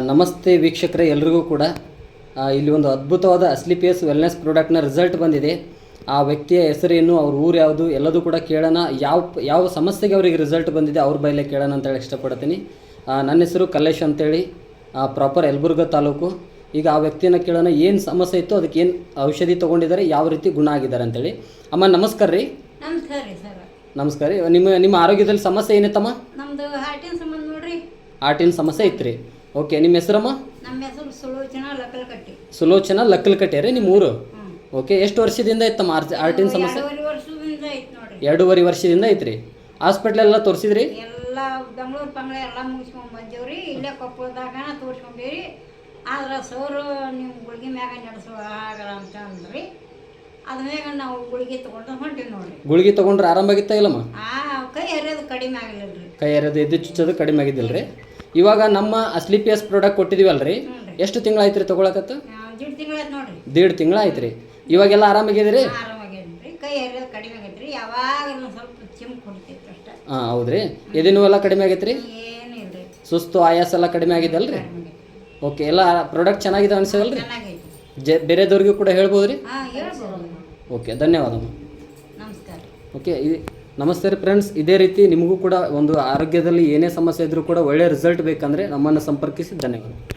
ನಮಸ್ತೆ ವೀಕ್ಷಕರೇ, ಎಲ್ರಿಗೂ ಕೂಡ ಇಲ್ಲಿ ಒಂದು ಅದ್ಭುತವಾದ ಅಸ್ಲಿಪಿಯಸ್ ವೆಲ್ನೆಸ್ ಪ್ರಾಡಕ್ಟ್ನ ರಿಸಲ್ಟ್ ಬಂದಿದೆ. ಆ ವ್ಯಕ್ತಿಯ ಹೆಸರೇನು, ಅವ್ರ ಊರು ಯಾವುದು ಎಲ್ಲದೂ ಕೂಡ ಕೇಳೋಣ. ಯಾವ ಸಮಸ್ಯೆಗೆ ಅವರಿಗೆ ರಿಸಲ್ಟ್ ಬಂದಿದೆ ಅವ್ರ ಬೈಲೆ ಕೇಳೋಣ ಅಂತೇಳಿ ಇಷ್ಟಪಡ್ತೀನಿ. ನನ್ನ ಹೆಸರು ಕಲ್ಲೇಶ್ ಅಂತೇಳಿ, ಪ್ರಾಪರ್ ಯಲಬುರ್ಗಾ ತಾಲೂಕು. ಈಗ ಆ ವ್ಯಕ್ತಿಯನ್ನು ಕೇಳೋಣ, ಏನು ಸಮಸ್ಯೆ ಇತ್ತು, ಅದಕ್ಕೆ ಏನು ಔಷಧಿ ತೊಗೊಂಡಿದ್ದಾರೆ, ಯಾವ ರೀತಿ ಗುಣ ಆಗಿದ್ದಾರೆ ಅಂತೇಳಿ. ಅಮ್ಮ ನಮಸ್ಕಾರ ರೀ. ನಮಸ್ಕಾರ ರೀ ಸರ್. ನಮಸ್ಕಾರ ರೀ. ನಿಮ್ಮ ಆರೋಗ್ಯದಲ್ಲಿ ಸಮಸ್ಯೆ ಏನಿತ್ತಮ್ಮ? ನಮ್ಮದು ಹಾರ್ಟಿನ ಸಂಬಂಧ ನೋಡ್ರಿ. ಹಾರ್ಟಿನ ಸಮಸ್ಯೆ ಇತ್ತು. ಓಕೆ, ನಿಮ್ಮ ಹೆಸರಮ್ಮ? ನಮ್ಮ ಹೆಸರು ಸುಲೋಚನಾ ಲಕ್ಕಲಕಟ್ಟಿ. ಸುಲೋಚನಾ ಲಕ್ಕಲಕಟ್ಟಿ ರೀ ನಿಮ್ಮ ಊರು? ಓಕೆ, ಎಷ್ಟು ವರ್ಷದಿಂದ ಇತ್ತಮ್ಮ ಹಾರ್ಟಿನ ಸಮಸ್ಯೆ? 2.5 ವರ್ಷದಿಂದ ಐತೆ ನೋಡ್ರಿ. 2.5 ವರ್ಷದಿಂದ ಐತ್ರಿ. ಹಾಸ್ಪಿಟ್ಲೆಲ್ಲ ತೋರಿಸಿದ್ರಿ? ಎಲ್ಲ ಬೆಂಗಳೂರು ಪಂಗ್ಳ ಎಲ್ಲ ಮುಗಿಸ್ಕೊಂಡು ಬಂದೇವ್ರಿ. ಇಲ್ಲೇ ಕೊಪ್ಪಳದಾಗ ತೋರಿಸ್ಕೊಂಡೇವ್ರಿ. ಆದ್ರೆ ಸೋರು ನೀವು ಗುಳಿಗೆ ಮ್ಯಾಗ ನಡೆಸೋ ಆಗಲ್ಲ ಅಂತ ಅಂದ್ರಿ. ಅದ ಮ್ಯಾಗ ನಾವು ಗುಳಿಗೆ ತೊಗೊಂಡು ಹೊಂಟಿವಿ ನೋಡ್ರಿ. ಗುಳಿಗೆ ತೊಗೊಂಡ್ರೆ ಆರಾಮಾಗಿತ್ತ ಇಲ್ಲಮ್ಮ? ಕೈ ಹರಿಯೋದು ಕಡಿಮೆ ಆಗಿಲ್ಲರಿ. ಕೈ ಹರಿಯೋದು ಎದ್ದು ಚುಚ್ಚೋದು ಕಡಿಮೆ ಆಗಿದ್ದಿಲ್ಲ ರೀ. ಇವಾಗ ನಮ್ಮ ಅಸ್ಲಿಪಿಯಸ್ ಪ್ರಾಡಕ್ಟ್ ಕೊಟ್ಟಿದ್ದೀವಲ್ರಿ, ಎಷ್ಟು ತಿಂಗಳಾಯ್ತು ರೀ ತೊಗೊಳಕತ್ತ? 1.5 ತಿಂಗಳಾಯ್ತು ನೋಡ್ರಿ. 1.5 ತಿಂಗಳಾಯ್ತು ರೀ. ಇವಾಗೆಲ್ಲ ಆರಾಮಾಗಿದ್ದೀರಿ? ಆರಾಮಾಗೇನ್ರಿ. ಕೈ ಹರಿಯೋದು ಕಡಿಮೆ ಆಗೈತ್ರಿ. ಯಾವಾಗ ಸ್ವಲ್ಪ ಚಿಮ್ ಕೊಡ್ತೈತಿ ಅಷ್ಟೇ. ಹೌದ್ರಿ. ಎದೆನೂ ಎಲ್ಲ ಕಡಿಮೆ ಆಗೈತೆ ರೀ? ಏನು ಇಲ್ರಿ. ಸುಸ್ತು ಆಯಾಸ ಎಲ್ಲ ಕಡಿಮೆ ಆಗಿದೆ ಅಲ್ರಿ? ಓಕೆ, ಎಲ್ಲ ಪ್ರಾಡಕ್ಟ್ ಚೆನ್ನಾಗಿದೆ ಅನ್ಸದಲ್ರಿ? ಚೆನ್ನಾಗೈತಿ. ಬೇರೆದವ್ರಿಗೂ ಕೂಡ ಹೇಳ್ಬೋದು ರೀ? ಹೇಳ್ಬೋದು. ಓಕೆ, ಧನ್ಯವಾದಮ್ಮ. ನಮಸ್ಕಾರ. ಓಕೆ, ನಮಸ್ತೆ ರೀ ಫ್ರೆಂಡ್ಸ್. ಇದೇ ರೀತಿ ನಿಮಗೂ ಕೂಡ ಒಂದು ಆರೋಗ್ಯದಲ್ಲಿ ಏನೇ ಸಮಸ್ಯೆ ಇದ್ದರೂ ಕೂಡ ಒಳ್ಳೆಯ ರಿಸಲ್ಟ್ ಬೇಕಂದರೆ ನಮ್ಮನ್ನು ಸಂಪರ್ಕಿಸಿ. ಧನ್ಯವಾದ.